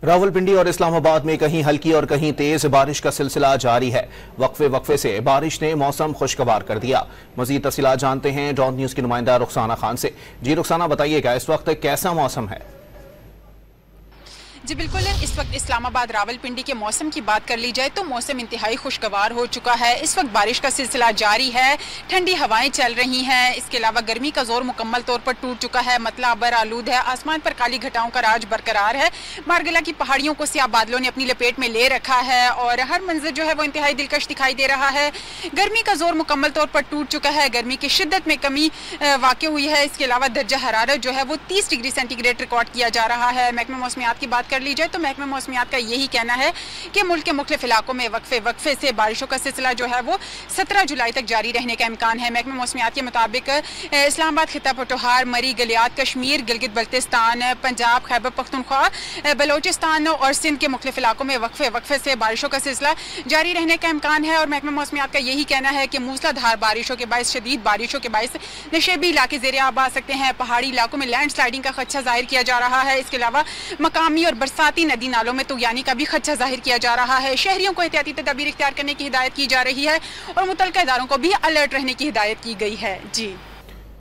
रावलपिंडी और इस्लामाबाद में कहीं हल्की और कहीं तेज बारिश का सिलसिला जारी है। वक्फे वक्फे से बारिश ने मौसम खुशगवार कर दिया। मजीद तफसीलात जानते हैं डॉन न्यूज की नुमाइंदा रुखसाना खान से। जी रुखसाना, बताइएगा इस वक्त कैसा मौसम है? जी बिल्कुल, इस वक्त इस्लामाबाद रावलपिंडी के मौसम की बात कर ली जाए तो मौसम इंतहाई खुशगवार हो चुका है। इस वक्त बारिश का सिलसिला जारी है, ठंडी हवाएं चल रही हैं। इसके अलावा गर्मी का जोर मुकम्मल तौर पर टूट चुका है, मतला अबर आलूद है, आसमान पर काली घटाओं का राज बरकरार है। मारगला की पहाड़ियों को सियाह बादलों ने अपनी लपेट में ले रखा है और हर मंजर जो है वो इंतहाई दिलकश दिखाई दे रहा है। गर्मी का जोर मुकम्मल तौर पर टूट चुका है, गर्मी की शिद्दत में कमी वाक़ हुई है। इसके अलावा दर्जा हरारत जो है वो 30 डिग्री सेंटीग्रेड रिकॉर्ड किया जा रहा है। महकमा मौसमियात की बात कर ली जाए तो महकमा मौसमियात का यही कहना है कि मुल्क के मुख्तलिफ इलाकों में वक्फे वक्फे से बारिशों का सिलसिला जो है वो 17 जुलाई तक जारी रहने का इम्कान है। महकमा मौसमियात के मुताबिक इस्लामाबाद, खिता पटोहार, मरी, गलियात, कश्मीर, गिलगित बल्तिस्तान, पंजाब, खैबर पख्तूनख्वा, बलोचिस्तान और सिंध के मुख्तलिफ इलाकों में वक्फे वक्फे से बारिशों का सिलसिला जारी रहने का इम्कान है। और महकमा मौसमियात का यही कहना है कि मूसलाधार बारिशों के बायस, शदीद बारिशों के बायस नशेबी इलाके ज़ेरे आब आ सकते हैं। पहाड़ी इलाकों में लैंड स्लाइडिंग का खदशा जाहिर किया जा रहा है। इसके अलावा मकामी और बरसाती नदी नालों में तुगयानी का भी खदशा जाहिर किया जा रहा है। शहरियों को एहतियाती तदाबीर इख्तियार करने की हिदायत की जा रही है और मुतल्लिका इदारों को भी अलर्ट रहने की हिदायत की गई है। जी।